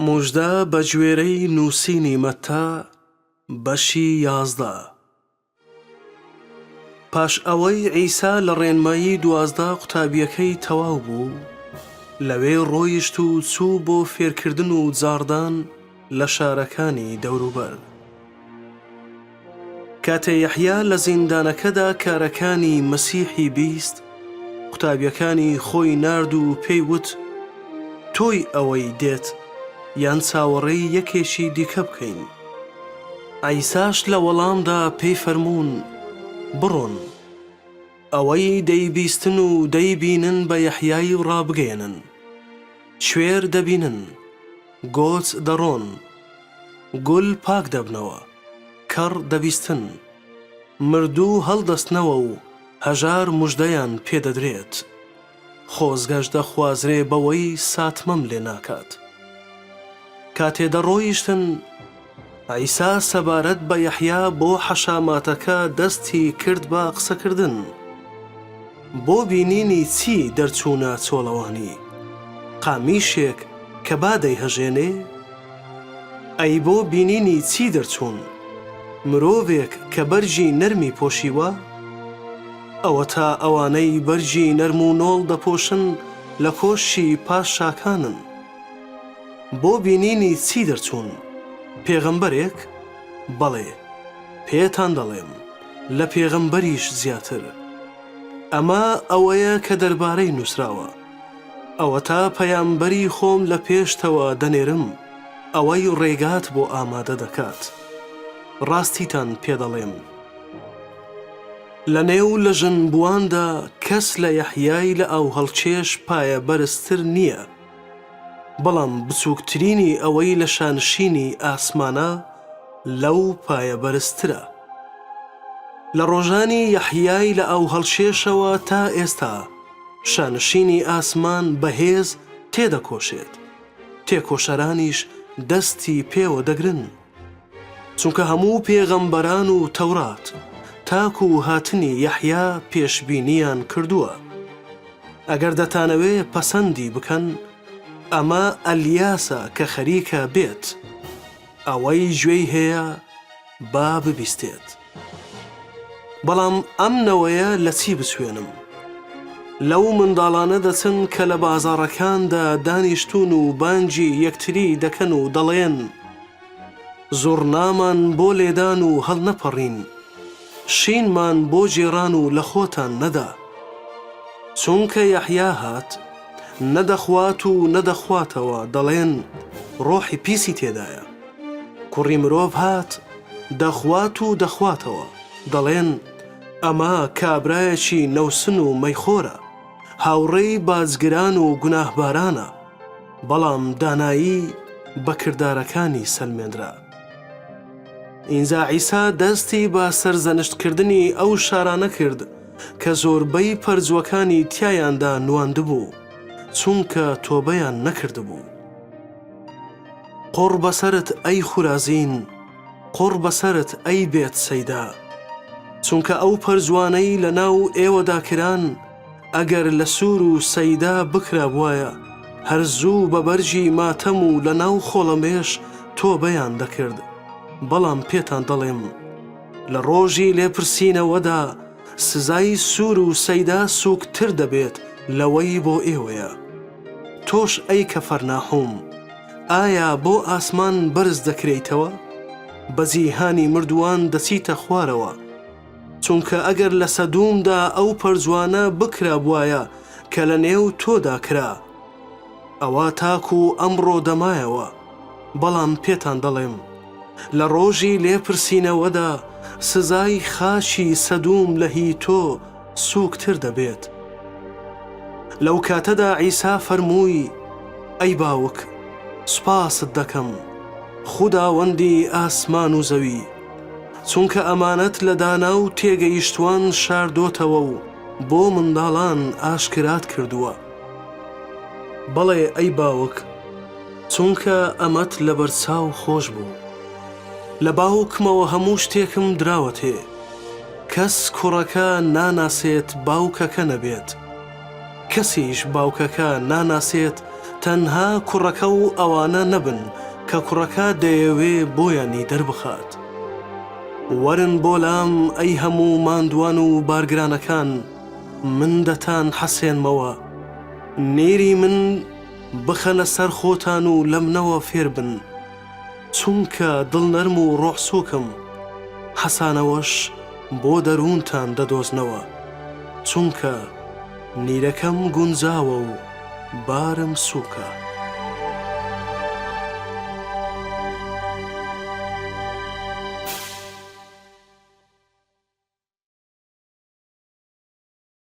موژدە بە گوێرەی نووسینی مەتتا بەشی 11. پاش ئەوەی عیسا لە ڕێنمایی 12 قوتابیەکەی تەواو بوو، لەوێ ڕۆیشت و چوو بۆ فێرکردن و جاردان لە شارەکانی دەوروبەر. کاتێ یەحیا لە زیندانەکەدا کارەکانی مەسیحی بیست، قوتابیەکانی خۆی نارد و پێی وت: تۆی ئەوەی دێت یان چاوەڕێی یەکێکی دیکە بکەین؟ عیساش لە وەڵامدا پێی فەرموون: بڕۆن، ئەوەی دەیبیستن و دەیبینن بە یەحیای ڕابگەێنن. کوێر دەبینن، گۆچ دەڕۆن، گول پاک دەبنەوە، کەڕ دەبیستن، مردوو هەڵدەستنەوە و هەژار موژدەیان پێدەدرێت. خۆزگەش دەخوازرێ بەوەی ساتمەم لێ ناکات. کاتێ دەڕۆیشتن، عیسا سەبارەت بە یەحیا بۆ حەشاماتەکە دەستی کرد بە قسەکردن. بۆ بینینی چی دەرچوونە چۆڵەوانی؟ قامیشێک کە بادەی هەژێنێ؟ ئەی بۆ بینینی چی دەرچوون؟ مرۆڤێک کە بەرجی نەرمی پۆشیوە؟ ئەوە تا ئەوانەی بەرجی نەرم و نۆڵ دەپۆشن لە کۆشی پاش شاکانن. بۆ بینینی چی دەرچوون؟ پێغەمبەرێک؟ بەڵێ، پێتان دەڵێم، لە پێغەمبەریش زیاتر. ئەمە ئەوەیە کە دەربارەی نووسراوە. ئەوە تا پەیامبەری خۆم لە پێشتەوە دەنێرم، ئەوەی ڕێگات بۆ ئامادە دەکات. ڕاستیتان پێدەڵێم، لە نێو لە ژنبوواندا کەس لە یەحیای لە ئەو هەڵچێش پایە بەرزتر نییە، بەڵام بچووکترینی ئەوەی لە شانشینی ئاسمانە لەو پایە بەرزترە. لە ڕۆژانی یەحیای لە ئەو هەڵچێشەوە تا ئێستا شانشینی ئاسمان بەهێز تێدەکۆشێت، تێکۆشەرانیش دەستی پێوە دەگرن، چونکە هەموو پێغەمبەران و تەورات تاکو و هاتنی یەحیا پێشبینیان کردووە. ئەگەر دەتانەوێ پەسەندی بکەن، ئەمە ئەلیاسە کە خەریکە بێت. ئەوەی گوێی هەیە با ببیستێت. بەڵام ئەم نەوەیە لە چی بسوێنم؟ لەو منداڵانە دەچن کە لە بازاڕەکاندا دانیشتون و بانگی یەکتری دەکەن و دەڵێن: زوڕنامان بۆ لێدان و هەڵنەپەڕین، شینمان بۆ جێران و لە خۆتان نەدا. چونکە یەحیا هات، نەدەخوات و نەدەخواتەوە، دەڵێن ڕۆحی پیسی تێدایە. کوڕی مرۆڤ هات، دەخوات و دەخواتەوە، دەڵێن ئەمە کابرایەکی نەوسن و مەیخۆرە، هاوڕێی بازگران و گوناهبارانە، بەڵام دانایی بە کردارەکانی سەلمێنرا. ئینجا عیسا دەستی بە سەرزەنشتکردنی ئەو شارانە کرد کە زۆربەی پەرجوەکانی تیایاندا نواندبوو، چونکە تۆبەیان نەکردبوو. قڕ بەسەرت ئەی خورازین، قڕ بەسەرت ئەی بێت سەیدا، چونکە ئەو پەرجوانەی لە ناو ئێوەدا کران، ئەگەر لە سوور و سەیدا بکرا بوایە، هەرزوو بە بەرژی ماتەم و لە ناو خۆڵەمێش تۆبەیان دەکرد. بەڵام پێتان دەڵێم، لە ڕۆژی لێپرسینەوەدا سزای سوور و سەیدا سووکتر دەبێت لەوەی بۆ ئێوەیە. تۆش ئەی کەفەرناحوم، ئایا بۆ ئاسمان بەرز دەکرێیتەوە؟ بە جیهانی مردووان دەچیتە خوارەوە، چونکە ئەگەر لە سەدومدا ئەو پەرجوانە بکرا بوایە کە لە نێو تۆدا کرا، ئەوە تاکو ئەمڕۆ دەمایەوە. بەڵام پێتان دەڵێم، لە ڕۆژی لێپرسینەوەدا سزای خاشی سەدوم لە هی تۆ سووکتر دەبێت. لەو کاتەدا عیسا فەرمووی: ئەی باوک، سوپاست دەکەم، خوداوەندی ئاسمان و زەوی، چونکە ئەمانەت لە دانا و تێگەیشتوان شاردۆتەوە و بۆ منداڵان ئاشکرات کردووە. بەڵێ ئەی باوک، چونکە ئەمەت لە بەرچاو خۆش بوو. لە باوکمەوە هەموو شتێکم دراوەتێ. کەس کوڕەکە ناناسێت باوکەکە نەبێت، کەسیش باوکەکە ناناسێت تەنها کوڕەکە و ئەوانە نەبن کە کوڕەکە دەیەوێ بۆیانی دەربخات. وەرن بۆ لام ئەی هەموو ماندووان و بارگرانەکان، من دەتان حەسێنمەوە. نێری من بخەنە سەر خۆتان و لە منەوە فێر بن، چونکە دڵنەرم و ڕۆحسووکم، حەسانەوەش بۆ دەروونتان دەدۆزنەوە، چونکە نیرەکەم گونجاوە و بارم سووکە.